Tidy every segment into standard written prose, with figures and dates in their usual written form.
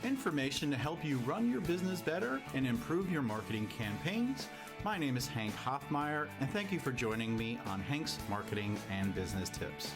Information to help you run your business better and improve your marketing campaigns. My name is Hank Hoffmeyer, and thank you for joining me on Hank's Marketing and Business Tips.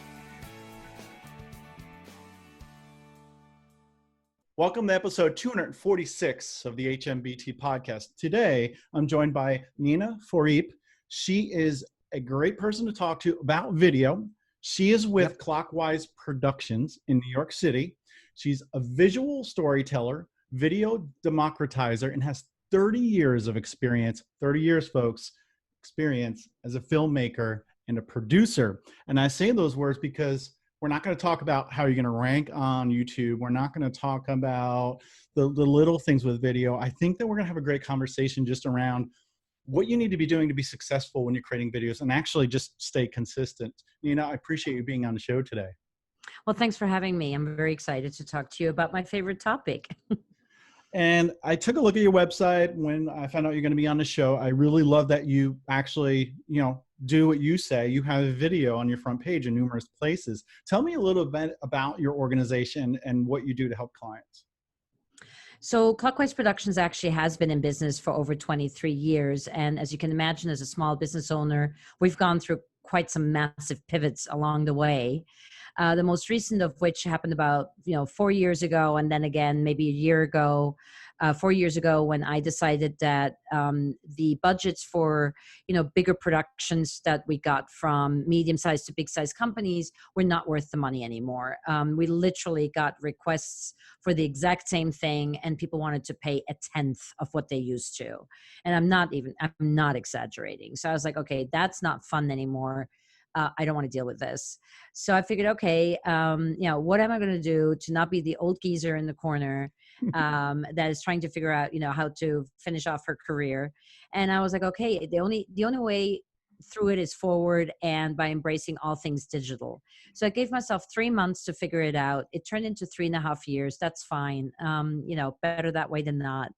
Welcome to episode 246 of the Hmbt podcast. Today, I'm joined by Nina Froriep. She is a great person to talk to about video. She is with Clockwise Productions in New York City. She's a visual storyteller, video democratizer, and has 30 years of experience, 30 years, folks, experience as a filmmaker and a producer. And I say those words because we're not going to talk about how you're going to rank on YouTube. We're not going to talk about the little things with video. I think that we're going to have a great conversation just around what you need to be doing to be successful when you're creating videos and actually just stay consistent. Nina, I appreciate you being on the show today. Well, thanks for having me. I'm very excited to talk to you about my favorite topic. And I took a look at your website when I found out you're going to be on the show. I really love that you actually, do what you say. You have a video on your front page in numerous places. Tell me a little bit about your organization and what you do to help clients. So Clockwise Productions actually has been in business for over 23 years. And as you can imagine, as a small business owner, we've gone through quite some massive pivots along the way. The most recent of which happened about 4 years ago, and then again maybe a year ago, 4 years ago, when I decided that the budgets for bigger productions that we got from medium-sized to big-sized companies were not worth the money anymore. We literally got requests for the exact same thing, and people wanted to pay a tenth of what they used to. And I'm not exaggerating. So I was like, okay, that's not fun anymore. I don't want to deal with this. So I figured, okay, what am I going to do to not be the old geezer in the corner that is trying to figure out, how to finish off her career. And I was like, okay, the only way through it is forward and by embracing all things digital. So I gave myself 3 months to figure it out. It turned into 3.5 years. That's fine. Better that way than not.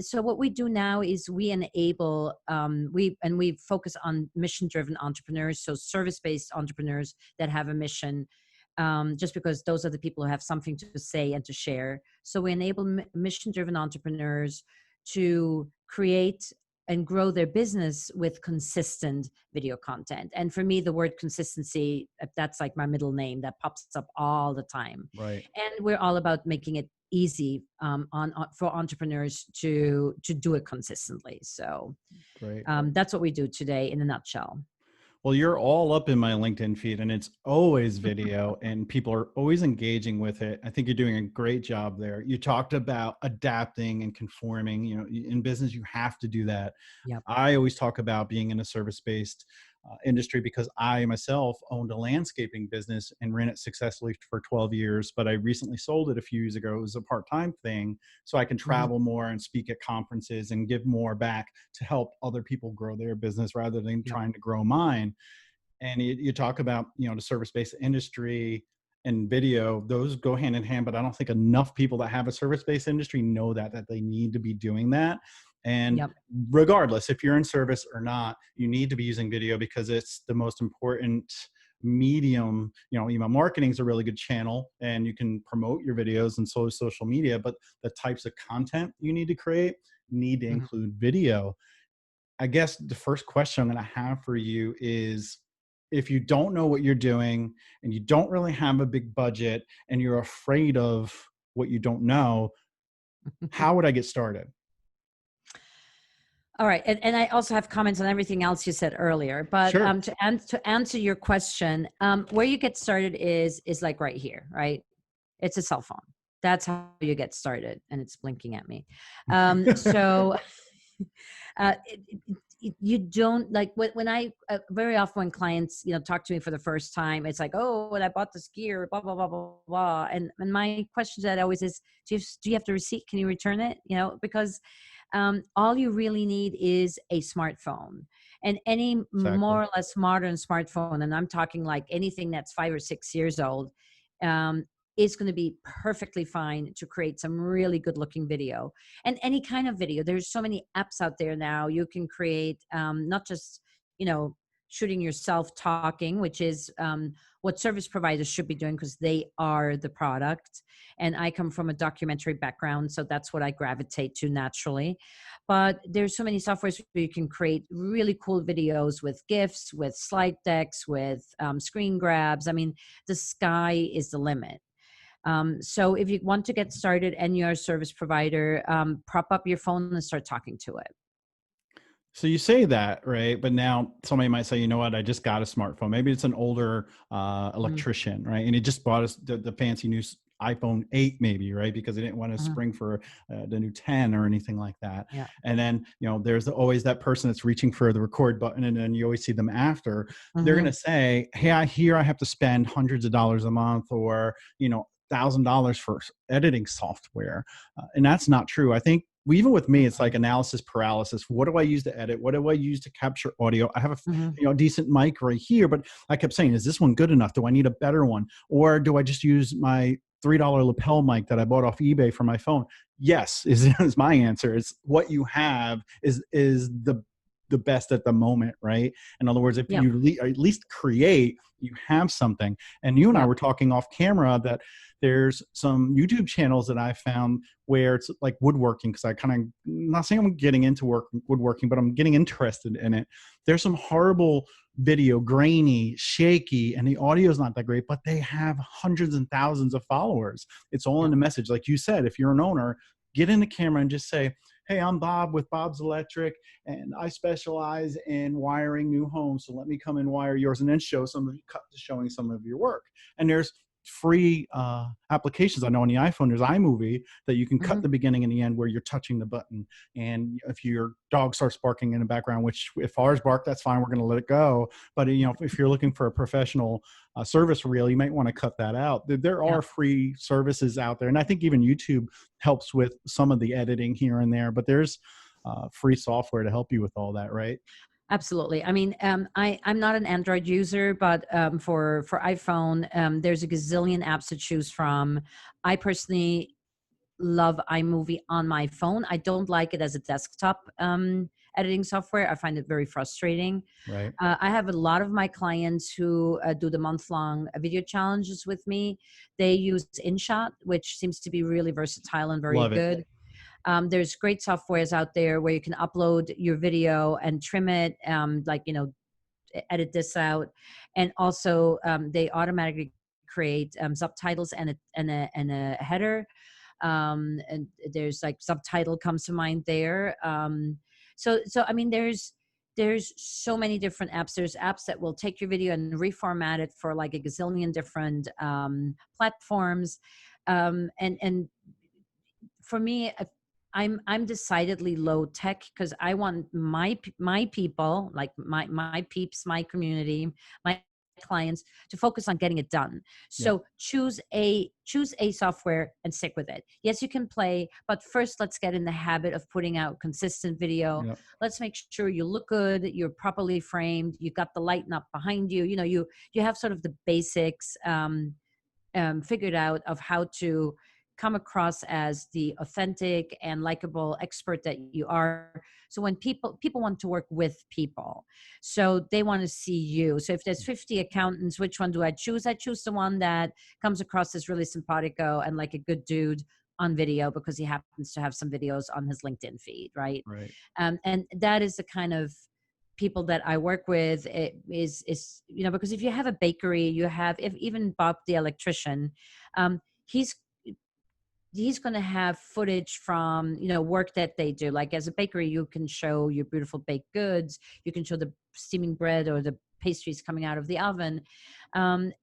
So what we do now is we enable, we focus on mission-driven entrepreneurs, so service-based entrepreneurs that have a mission, just because those are the people who have something to say and to share. So we enable mission-driven entrepreneurs to create and grow their business with consistent video content. And for me, the word consistency, that's like my middle name that pops up all the time. Right. And we're all about making it easy for entrepreneurs to do it consistently. So Great. That's what we do today in a nutshell. Well, you're all up in my LinkedIn feed, and it's always video and people are always engaging with it. I think you're doing a great job there. You talked about adapting and conforming. In business, you have to do that. Yep. I always talk about being in a service-based industry because I myself owned a landscaping business and ran it successfully for 12 years, but I recently sold it a few years ago. It was a part-time thing, so I can travel more and speak at conferences and give more back to help other people grow their business rather than trying to grow mine. And you talk about, the service-based industry and video, those go hand in hand, but I don't think enough people that have a service-based industry know that they need to be doing that. And regardless, if you're in service or not, you need to be using video because it's the most important medium. Email marketing is a really good channel and you can promote your videos and social media, but the types of content you need to create need to include video. I guess the first question I'm going to have for you is, if you don't know what you're doing and you don't really have a big budget and you're afraid of what you don't know, how would I get started? All right. And I also have comments on everything else you said earlier, but Sure. to answer your question, where you get started is like right here, right? It's a cell phone. That's how you get started. And it's blinking at me. You don't like when I very often when clients talk to me for the first time, it's like, oh, when I bought this gear, blah blah blah blah blah. And my question to that always is, do you have the receipt? Can you return it? Because all you really need is a smartphone, and any more or less modern smartphone, and I'm talking like anything that's 5 or 6 years old, is going to be perfectly fine to create some really good looking video, and any kind of video. There's so many apps out there now. You can create not just shooting yourself talking, which is what service providers should be doing because they are the product. And I come from a documentary background, so that's what I gravitate to naturally. But there's so many softwares where you can create really cool videos with GIFs, with slide decks, with screen grabs. I mean, the sky is the limit. So if you want to get started and you're a service provider, prop up your phone and start talking to it. So you say that, right? But now somebody might say, you know what? I just got a smartphone. Maybe it's an older Mhm, electrician, right? And he just bought us the fancy new iPhone 8, maybe, right? Because he didn't want to mhm. spring for the new 10 or anything like that. Yeah. And then, there's always that person that's reaching for the record button, and then you always see them after. They're going to Mhm. say, hey, I hear I have to spend hundreds of dollars a month, or, $1,000 for editing software. And that's not true. I think even with me, it's like Mhm. analysis paralysis. What do I use to edit? What do I use to capture audio? I have a Mhm. decent mic right here, but I kept saying, is this one good enough? Do I need a better one? Or do I just use my $3 lapel mic that I bought off eBay for my phone? Yes, is my answer. It's what you have is the best at the moment, right? In other words, if Yep. you at least create, you have something. And you and I Yep. were talking off camera that there's some YouTube channels that I found where it's like woodworking, because I kind of, not saying I'm getting into woodworking, but I'm getting interested in it. There's some horrible video, grainy, shaky, and the audio is not that great, but they have hundreds and thousands of followers. It's all in Yep. the message. Like you said, if you're an owner, get in the camera and just say, hey, I'm Bob with Bob's Electric, and I specialize in wiring new homes. So let me come and wire yours, and then show showing some of your work. And there's free applications. I know on the iPhone there's iMovie that you can cut Mhm. the beginning and the end where you're touching the button. And if your dog starts barking in the background, which if ours bark, that's fine, we're going to let it go. But Yep. if you're looking for a professional service reel, you might want to cut that out. There are Yep. free services out there, and I think even YouTube helps with some of the editing here and there. But there's free software to help you with all that, right? Absolutely. I mean, I'm not an Android user, but for iPhone, there's a gazillion apps to choose from. I personally love iMovie on my phone. I don't like it as a desktop editing software. I find it very frustrating. Right. I have a lot of my clients who do the month-long video challenges with me. They use InShot, which seems to be really versatile and very Love it. good. There's great softwares out there where you can upload your video and trim it, edit this out, and also they automatically create subtitles and a header. And there's like subtitle comes to mind there. So I mean, there's so many different apps. There's apps that will take your video and reformat it for like a gazillion different platforms. And for me, I'm decidedly low tech because I want my people, like my peeps, my community, my clients, to focus on getting it done. Yep. So choose a software and stick with it. Yes, you can play, but first let's get in the habit of putting out consistent video. Yep. Let's make sure you look good, you're properly framed, you got the lighting up behind you. You have sort of the basics figured out of how to come across as the authentic and likable expert that you are. So when people want to work with people, so they want to see you. So if there's 50 accountants, which one do I choose? I choose the one that comes across as really simpatico and like a good dude on video because he happens to have some videos on his LinkedIn feed, right? Right. And that is the kind of people that I work with. It is because if you have a bakery, you have, if even Bob the electrician, he's going to have footage from work that they do. Like as a bakery, you can show your beautiful baked goods, you can show the steaming bread or the pastries coming out of the oven.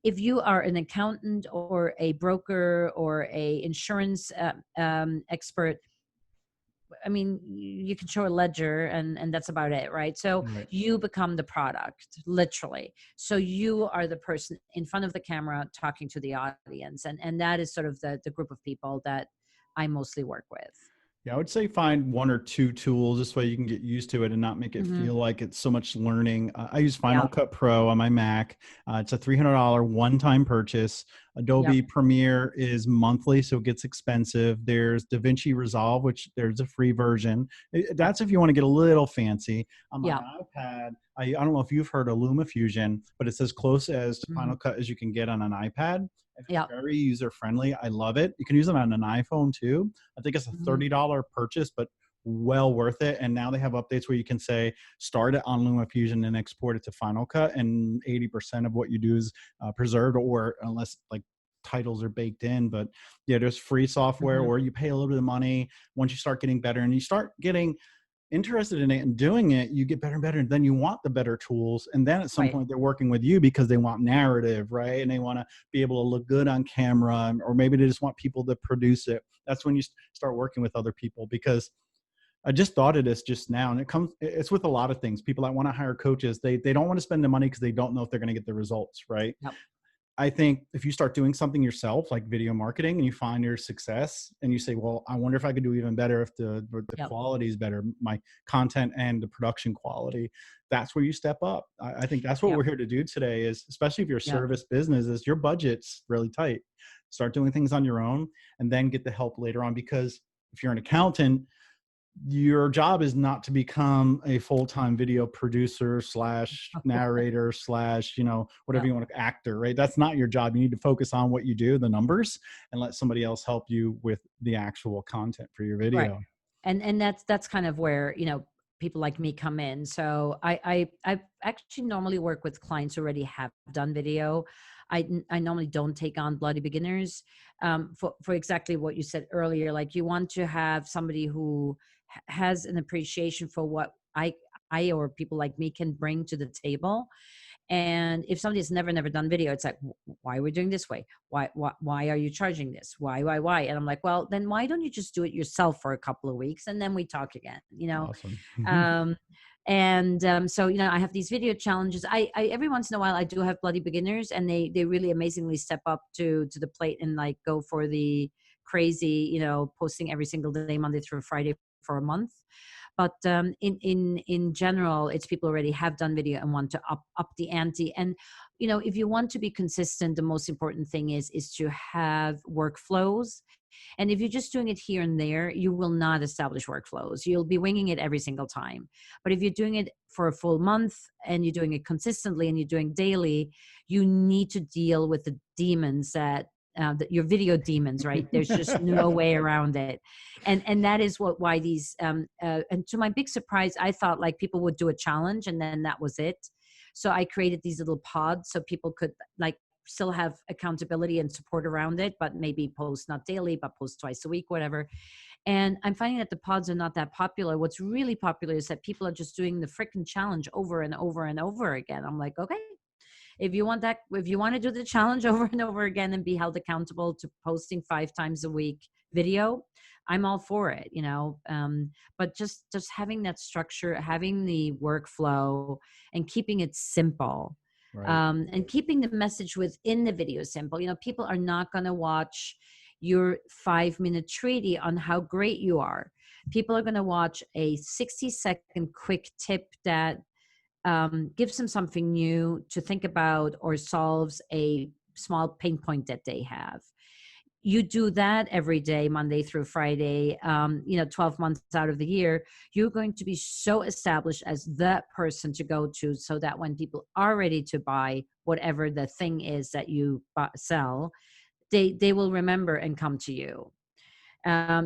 If you are an accountant or a broker or a insurance expert, I mean, you can show a ledger and that's about it, right? So Right. you become the product, literally. So you are the person in front of the camera talking to the audience, and that is sort of the group of people that I mostly work with. Yeah, I would say find one or two tools. This way you can get used to it and not make it Hmm. feel like it's so much learning. I use Final Yep. Cut Pro on my Mac. It's a $300 one-time purchase. Yep. Adobe Premiere is monthly, so it gets expensive. There's DaVinci Resolve, which there's a free version. Yep. That's if you want to get a little fancy. On my Yep. iPad, I don't know if you've heard of LumaFusion, but it's as close as Mhm. Final Cut as you can get on an iPad. And it's Yeah. very user friendly. I love it. You can use it on an iPhone too. I think it's a Mhm. $30 purchase, but well worth it. And now they have updates where you can say start it on LumaFusion and export it to Final Cut, and 80% of what you do is preserved, or unless like titles are baked in. But yeah, there's free software, Mhm. or you pay a little bit of money. Once you start getting better and you start getting interested in it and doing it, you get better and better, and then you want the better tools, and then at some Right. point they're working with you because they want narrative, right? And they want to be able to look good on camera, or maybe they just want people to produce it. That's when you start working with other people. Because I just thought of this just now, and it's with a lot of things. People that want to hire coaches, they don't want to spend the money because they don't know if they're going to get the results, right? Yep. I think if you start doing something yourself, like video marketing, and you find your success, and you say, well, I wonder if I could do even better if the Yep. quality is better, my content and the production quality, that's where you step up. I think that's what Yep. we're here to do today, is especially if you're a Yep. service business, is your budget's really tight. Start doing things on your own, and then get the help later on. Because if you're an accountant, your job is not to become a full-time video producer slash narrator slash, whatever Yep. you want to, actor, right? That's not your job. You need to focus on what you do, the numbers, and let somebody else help you with the actual content for your Right. video. And that's kind of where, people like me come in. So I actually normally work with clients who already have done video. I normally don't take on bloody beginners, for exactly what you said earlier. Like, you want to have somebody who has an appreciation for what I or people like me can bring to the table. And if somebody has never done video, it's like, why are we doing this way? Why are you charging this? Why? And I'm like, well, then why don't you just do it yourself for a couple of weeks and then we talk again, Awesome. Um, and so, I have these video challenges. I every once in a while I do have bloody beginners, and they really amazingly step up to the plate and like go for the crazy, posting every single day, Monday through Friday for a month. But in general, it's people already have done video and want to up the ante. And if you want to be consistent, the most important thing is to have workflows. And if you're just doing it here and there, you will not establish workflows. You'll be winging it every single time. But if you're doing it for a full month and you're doing it consistently and you're doing daily, you need to deal with the demons your video demons, right? There's just no way around it. And that is why these, and to my big surprise, I thought like people would do a challenge and then that was it. So I created these little pods so people could like still have accountability and support around it, but maybe post not daily, but post twice a week, whatever. And I'm finding that the pods are not that popular. What's really popular is that people are just doing the freaking challenge over and over and over again. I'm like, okay, if you want to do the challenge over and over again and be held accountable to posting 5 times a week video, I'm all for it, but just having that structure, having the workflow, and keeping it simple, Right. and keeping the message within the video simple. People are not going to watch your 5-minute treaty on how great you are. People are going to watch a 60-second quick tip that gives them something new to think about or solves a small pain point that they have. You do that every day, Monday through Friday, 12 months out of the year, you're going to be so established as that person to go to, so that when people are ready to buy whatever the thing is that you sell, they will remember and come to you.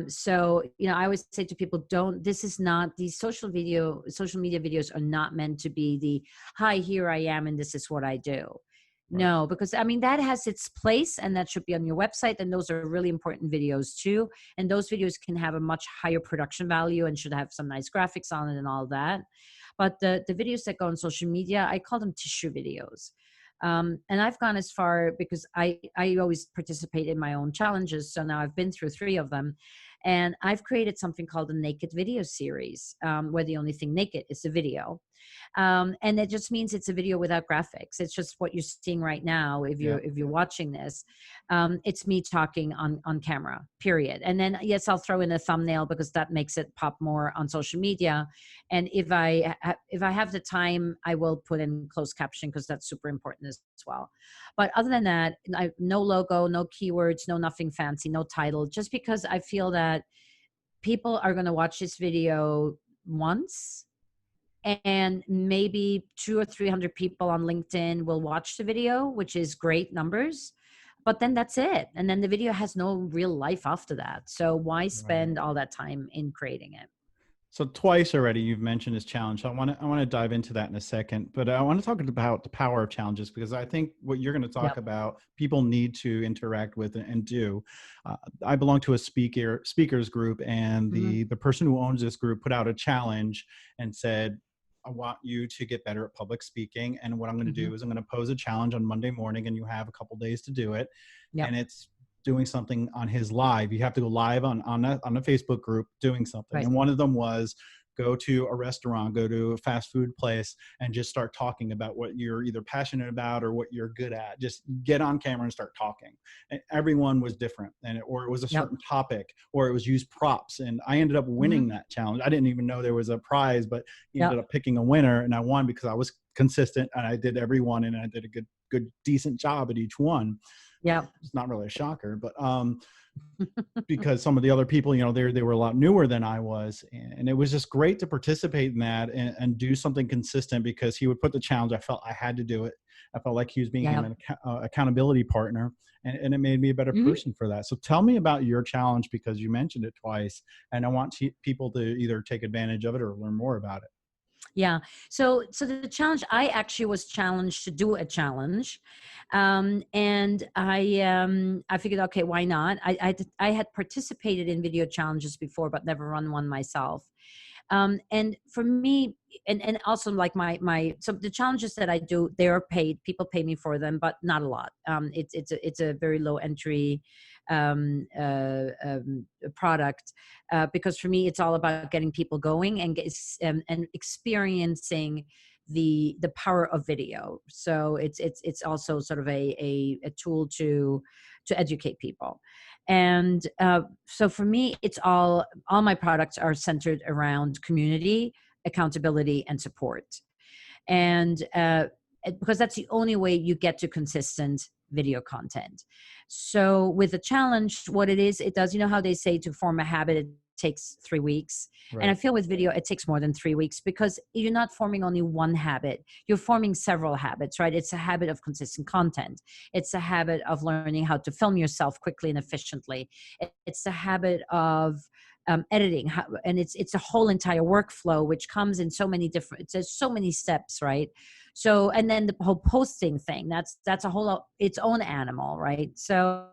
So I always say to people, don't this is not these social media videos are not meant to be the hi, here I am and this is what I do. Right. No, because I mean that has its place and that should be on your website, and those are really important videos too. And those videos can have a much higher production value and should have some nice graphics on it and all that. But the videos that go on social media, I call them tissue videos. And I've gone as far because I always participate in my own challenges. So now I've been through 3 of them, and I've created something called a naked video series, where the only thing naked is the video. And it just means it's a video without graphics. It's just what you're seeing right now. If Yeah. you're watching this, it's me talking on camera, period. And then yes, I'll throw in a thumbnail because that makes it pop more on social media. And if I have the time, I will put in closed caption because that's super important as well. But other than that, no logo, no keywords, no nothing fancy, no title. Just because I feel that people are going to watch this video once, and maybe 200 or 300 people on LinkedIn will watch the video, which is great numbers, but then that's it. And then the video has no real life after that. So why Right. spend all that time in creating it? So twice already you've mentioned this challenge. So I want to dive into that in a second, but I want to talk about the power of challenges, because I think what you're going to talk Yep. about, people need to interact with and do. I belong to a speakers group, and Hmm. the person who owns this group put out a challenge and said, I want you to get better at public speaking. And what I'm going to Hmm. do is I'm going to pose a challenge on Monday morning, and you have a couple days to do it. And Yep. it's doing something on his live. You have to go live on a Facebook group doing something. Right. And one of them was go to a restaurant, go to a fast food place, and just start talking about what you're either passionate about or what you're good at. Just get on camera and start talking. And everyone was different, or it was a Yep. certain topic, or it was use props. And I ended up winning Hmm. that challenge. I didn't even know there was a prize, but he ended Yep. up picking a winner, and I won because I was consistent and I did every one, and I did a good decent job at each one. Yep. It's not really a shocker, but because some of the other people, they were a lot newer than I was, and it was just great to participate in that and do something consistent, because he would put the challenge. I felt I had to do it. I felt like he was being Yep. an accountability partner, and it made me a better Hmm. person for that. So tell me about your challenge, because you mentioned it twice, and I want people to either take advantage of it or learn more about it. Yeah. So the challenge, I actually was challenged to do a challenge. And I figured, okay, why not? I had participated in video challenges before, but never run one myself. And for me, and also like so the challenges that I do, they are paid. People pay me for them, but not a lot. It's a very low entry product, because for me it's all about getting people going and experiencing the power of video. So it's also sort of a tool to educate people. And so for me, it's all my products are centered around community, accountability, and support. And because that's the only way you get to consistent video content. So with a challenge, what it is, it does, you know how they say to form a habit, it takes 3 weeks. And I Right. feel with video, it takes more than 3 weeks, because you're not forming only one habit, you're forming several habits, right? It's a habit of consistent content. It's a habit of learning how to film yourself quickly and efficiently. It's a habit of editing, and it's a whole entire workflow, which comes in so many different, there's so many steps, right? So, and then the whole posting thing, that's a whole its own animal, right? So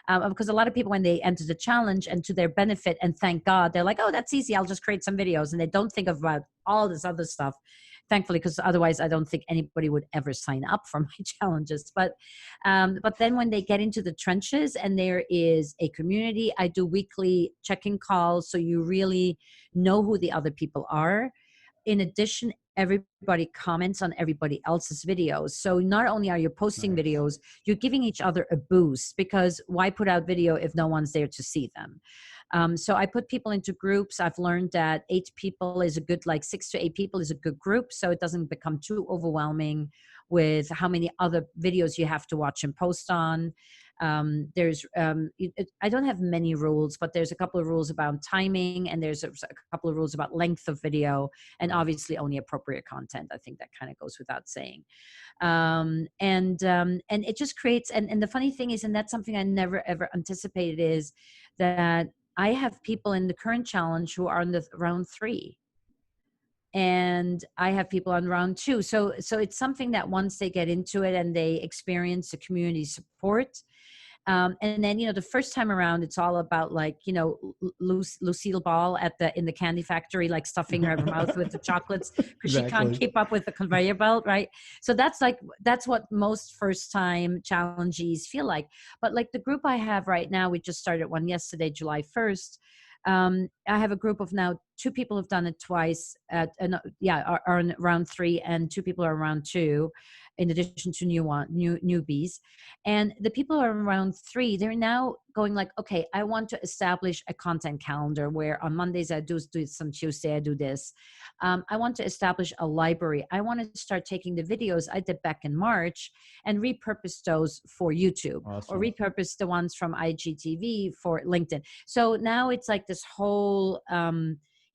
because a lot of people, when they enter the challenge, and to their benefit, and thank God, they're like, oh, that's easy, I'll just create some videos, and they don't think about all this other stuff, thankfully, because otherwise I don't think anybody would ever sign up for my challenges. But then when they get into the trenches and there is a community, I do weekly check-in calls, so you really know who the other people are. In addition, everybody comments on everybody else's videos. So not only are you posting Nice. videos, you're giving each other a boost, because why put out video if no one's there to see them? So I put people into groups. I've learned that 8 people is a good, like 6 to 8 people is a good group. So it doesn't become too overwhelming with how many other videos you have to watch and post on. I don't have many rules, but there's a couple of rules about timing, and there's a couple of rules about length of video, and Right. obviously only appropriate content. I think that kind of goes without saying. And it just creates, and the funny thing is, and that's something I never ever anticipated, is that I have people in the current challenge who are in the round 3, and I have people on round 2. So it's something that once they get into it and they experience the community support, and then, the first time around, it's all about, like, Lucille Ball in the candy factory, like stuffing her mouth with the chocolates because she can't Exactly. keep up with the conveyor belt, right? So that's what most first time challengees feel like. But like the group I have right now, we just started one yesterday, July 1st. I have a group of now 2 people have done it twice. Are in round 3, and 2 people are round 2, in addition to newbies. And the people who are around 3, they're now going like, okay, I want to establish a content calendar where on Mondays I do this, on Tuesday I do this. I want to establish a library. I want to start taking the videos I did back in March and repurpose those for YouTube, or Awesome. repurpose the ones from IGTV for LinkedIn. So now it's like this whole,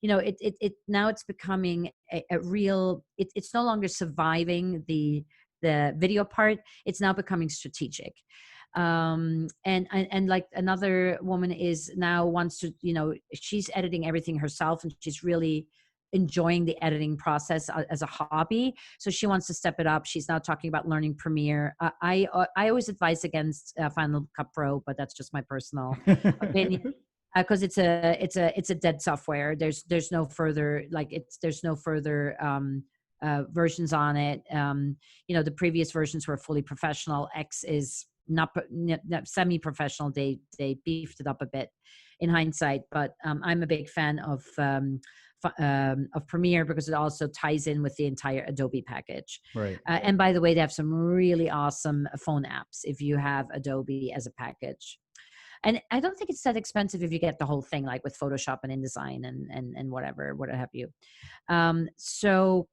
it now it's becoming a real, it's no longer surviving the video part. It's now becoming strategic. And like another woman is now wants to, she's editing everything herself, and she's really enjoying the editing process as a hobby. So she wants to step it up. She's now talking about learning Premiere. I always advise against Final Cut Pro, but that's just my personal opinion, because it's a dead software. There's no further, like, there's no further versions on it. The previous versions were fully professional. X is not semi-professional. They beefed it up a bit in hindsight, but I'm a big fan of Premiere, because it also ties in with the entire Adobe package. Right. And by the way, they have some really awesome phone apps if you have Adobe as a package. And I don't think it's that expensive if you get the whole thing, like with Photoshop and InDesign and whatever, what have you. So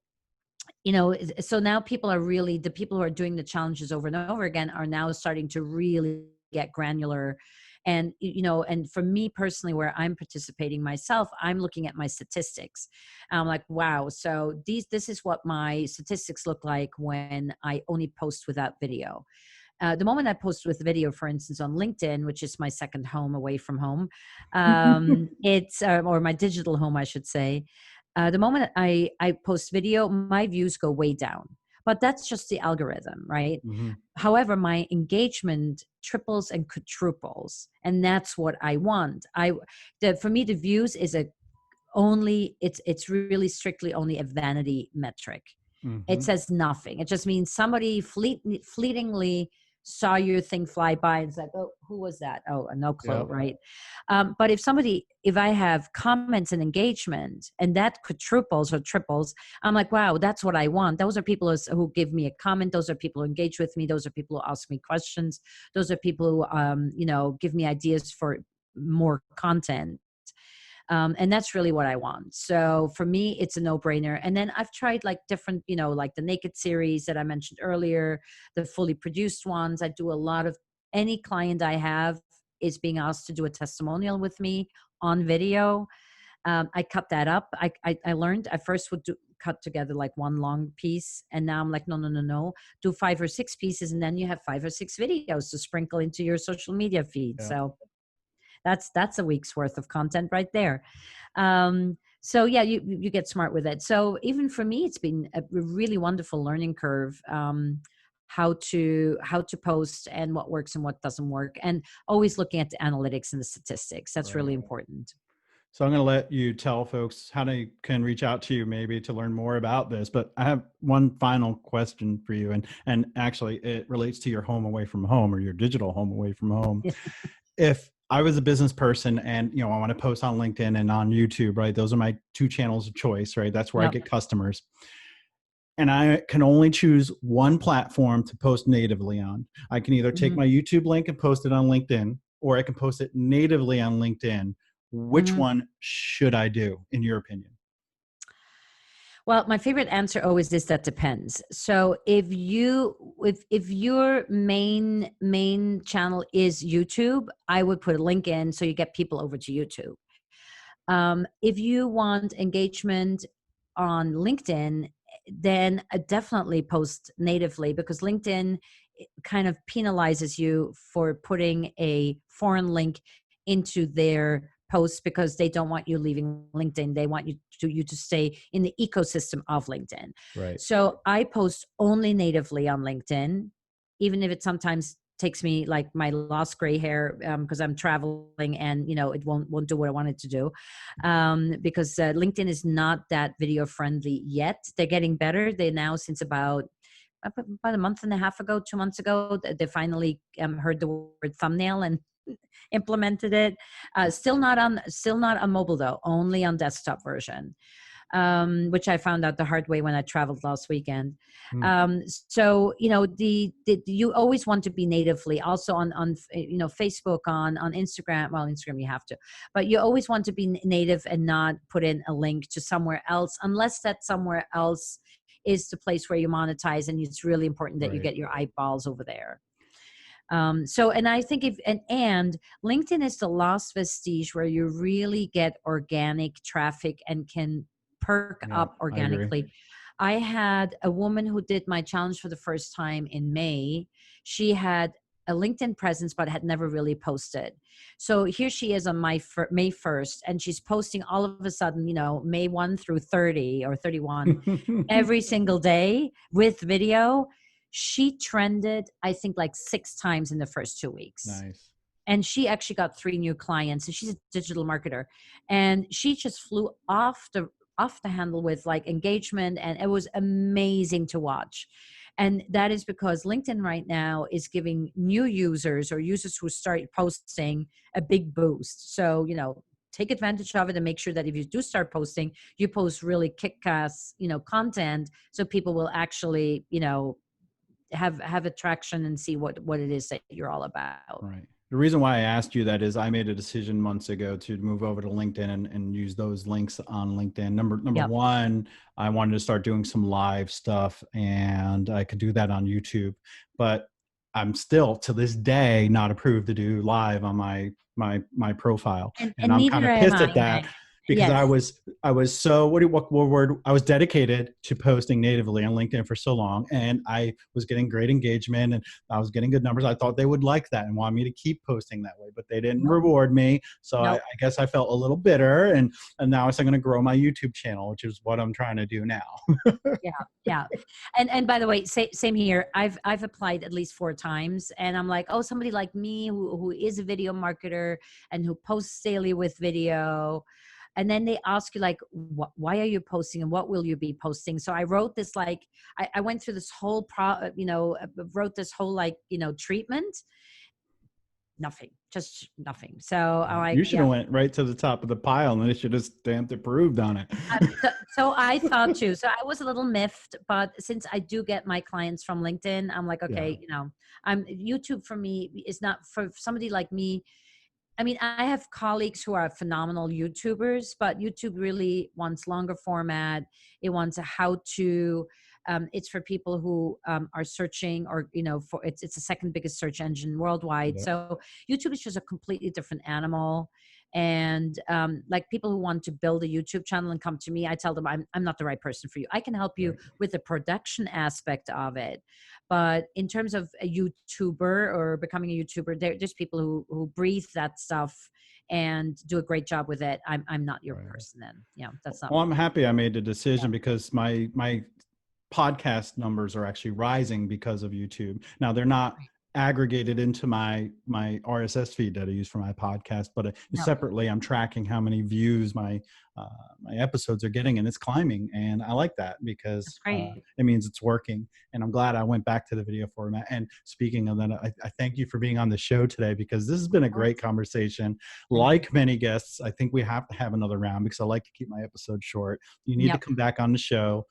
now people are really, the people who are doing the challenges over and over again are now starting to really get granular. And and for me personally, where I'm participating myself, I'm looking at my statistics. I'm like, wow, so this is what my statistics look like when I only post without video. The moment I post with video, for instance, on LinkedIn, which is my second home away from home, it's or my digital home, I should say. The moment I post video, my views go way down. But that's just the algorithm, right? Mm-hmm. However, my engagement triples and quadruples, and that's what I want. For me, the views is it's really strictly only a vanity metric. Mm-hmm. It says nothing. It just means somebody fleetingly saw your thing fly by and said, oh, who was that? Oh, no clue, Yep. right? But if I have comments and engagement, and that quadruples or triples, I'm like, wow, that's what I want. Those are people who give me a comment. Those are people who engage with me. Those are people who ask me questions. Those are people who, give me ideas for more content. And that's really what I want. So for me, it's a no-brainer. And then I've tried like different, like the Naked series that I mentioned earlier, the fully produced ones. I do a lot of, any client I have is being asked to do a testimonial with me on video. I cut that up. I learned I first would cut together like one long piece, and now I'm like, no, do 5 or 6 pieces, and then you have 5 or 6 videos to sprinkle into your social media feed. Yeah. So that's a week's worth of content right there. So yeah, you get smart with it. So even for me, it's been a really wonderful learning curve, how to post and what works and what doesn't work, and always looking at the analytics and the statistics. That's really important. So I'm going to let you tell folks how they can reach out to you maybe to learn more about this. But I have one final question for you. And actually it relates to your home away from home, or your digital home away from home. If I was a business person and, I want to post on LinkedIn and on YouTube, right? Those are my 2 channels of choice, right? That's where I get customers. And I can only choose one platform to post natively on. I can either take my YouTube link and post it on LinkedIn, or I can post it natively on LinkedIn. Which one should I do, in your opinion? Well, my favorite answer always is that depends. So if your main channel is YouTube, I would put a link in so you get people over to YouTube. If you want engagement on LinkedIn, then definitely post natively, because LinkedIn kind of penalizes you for putting a foreign link into their posts, because they don't want you leaving LinkedIn. They want you to stay in the ecosystem of LinkedIn. Right. So I post only natively on LinkedIn, even if it sometimes takes me like my lost gray hair, because I'm traveling and it won't do what I want it to do, because LinkedIn is not that video friendly yet. They're getting better. They now, since about a month and a half ago, 2 months ago, they finally heard the word thumbnail and implemented it. Still not on mobile though, only on desktop version, which I found out the hard way when I traveled last weekend. So you always want to be natively, also on Facebook, on Instagram. Well, Instagram you have to, but you always want to be native and not put in a link to somewhere else, unless that somewhere else is the place where you monetize, and it's really important that you get your eyeballs over there. And I think and LinkedIn is the last vestige where you really get organic traffic and can perk Yeah, up I agree. organically. I had a woman who did my challenge for the first time in May. She had a LinkedIn presence, but had never really posted. So here she is on May 1st, and she's posting all of a sudden, May 1 through 30 or 31 every single day with video. She trended, I think, like 6 times in the first 2 weeks. Nice. And she actually got 3 new clients. And she's a digital marketer. And she just flew off the handle with like engagement. And it was amazing to watch. And that is because LinkedIn right now is giving new users or users who start posting a big boost. So, take advantage of it and make sure that if you do start posting, you post really kick-ass, content, so people will actually, have attraction and see what it is that you're all about. Right. The reason why I asked you that is I made a decision months ago to move over to LinkedIn and use those links on LinkedIn. Number Yep. one, I wanted to start doing some live stuff, and I could do that on YouTube. But I'm still to this day not approved to do live on my profile, and And I'm neither kind of am pissed I, at that Meg. because Yes. I was so what word I was dedicated to posting natively on LinkedIn for so long, and I was getting great engagement and I was getting good numbers. I thought they would like that and want me to keep posting that way, but they didn't Nope. reward me. So I Nope. guess I felt a little bitter, and now I'm going to grow my YouTube channel, which is what I'm trying to do now. Yeah, yeah. And by the way, same here. I've applied at least 4 times, and I'm like, oh, somebody like me who is a video marketer and who posts daily with video. And then they ask you like, why are you posting and what will you be posting? So I wrote this like, I went through this whole wrote this whole like, treatment. Nothing, just nothing. So I'm like, You should yeah. have went right to the top of the pile, and they should have stamped approved on it. So I thought too. So I was a little miffed, but since I do get my clients from LinkedIn, I'm like, Yeah, okay, I'm YouTube for me is not for somebody like me. I mean, I have colleagues who are phenomenal YouTubers, but YouTube really wants longer format. It wants a how to. It's for people who are searching, or for it's the second biggest search engine worldwide. yeah, So YouTube is just a completely different animal. And like people who want to build a YouTube channel and come to me, I tell them I'm not the right person for you. I can help you right, with the production aspect of it, but in terms of a YouTuber or becoming a YouTuber, there's people who breathe that stuff and do a great job with it. I'm not your right. person then. That's not Well, me. I'm happy I made the Yeah. decision because my podcast numbers are actually rising because of YouTube. Now they're not Right. aggregated into my RSS feed that I use for my podcast, but No, separately I'm tracking how many views my episodes are getting, and it's climbing, and I like that that's because great. it means it's working. And I'm glad I went back to the video format. And speaking of that, I thank you for being on the show today because this has been a Of course. great conversation. Thank you. Like many guests, I think we have to have another round because I like to keep my episodes short. You need to Yep. come back on the show,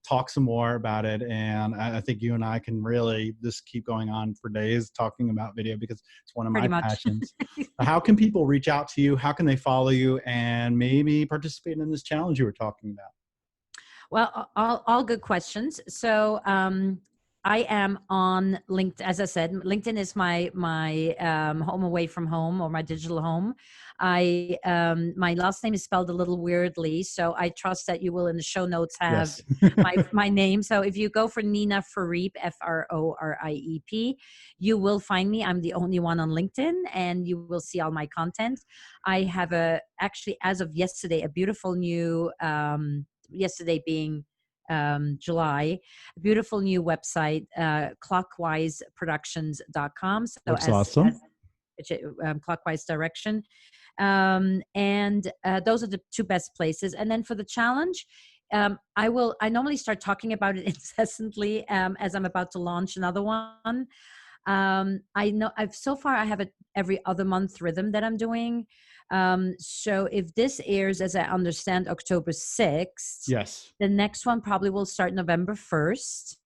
talk some more about it. And I think you and I can really just keep going on for days talking about video because it's one of Pretty my much. passions. How can people reach out to you? How can they follow you and maybe participate in this challenge you were talking about? Well, all good questions. So I am on LinkedIn. As I said, LinkedIn is my home away from home, or my digital home. I my last name is spelled a little weirdly, so I trust that you will in the show notes have Yes. my name. So if you go for Nina Froriep, Froriep, you will find me. I'm the only one on LinkedIn, and you will see all my content. I have actually, as of yesterday, a beautiful new yesterday being July, a beautiful new website, clockwiseproductions.com. So Looks as awesome. clockwise direction. And those are the two best places. And then for the challenge, I normally start talking about it incessantly as I'm about to launch another one. I know I have a every other month rhythm that I'm doing. So if this airs, as I understand, October 6th, Yes. the next one probably will start November 1st.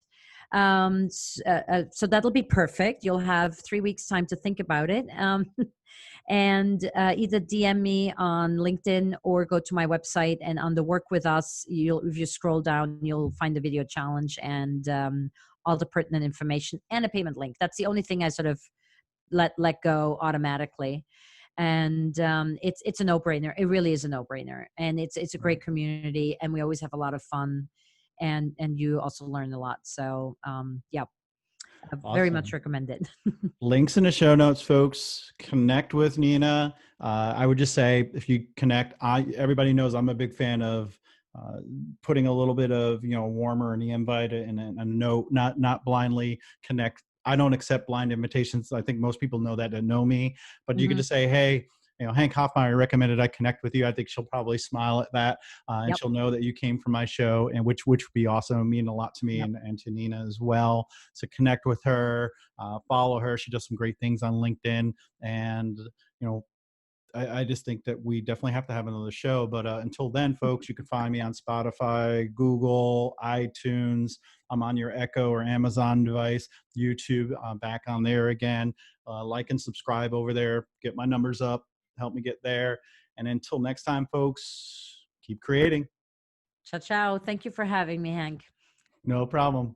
So that'll be perfect. You'll have 3 weeks time to think about it. And either DM me on LinkedIn or go to my website, and on the work with us, if you scroll down, you'll find the video challenge and all the pertinent information and a payment link. That's the only thing I sort of let go automatically. And it's a no-brainer. It really is a no-brainer, and it's a Right. great community, and we always have a lot of fun, and you also learn a lot. So yeah, I very much Awesome. recommend it. Links in the show notes, folks. Connect with Nina. I would just say if you connect, everybody knows I'm a big fan of uh, putting a little bit of warmer in the invite and a note, not blindly connect. I don't accept blind invitations. I think most people know that know me, but you could Hmm. just say, hey, Hank Hoffmeyer recommended I connect with you. I think she'll probably smile at that, and Yep. she'll know that you came from my show, and which would be awesome. It mean a lot to me Yep. and to Nina as well. So connect with her, follow her. She does some great things on LinkedIn, and you know, I just think that we definitely have to have another show. But until then, folks, you can find me on Spotify, Google, iTunes. I'm on your Echo or Amazon device, YouTube, back on there again. Like and subscribe over there. Get my numbers up. Help me get there. And until next time, folks, keep creating. Ciao, ciao. Thank you for having me, Hank. No problem.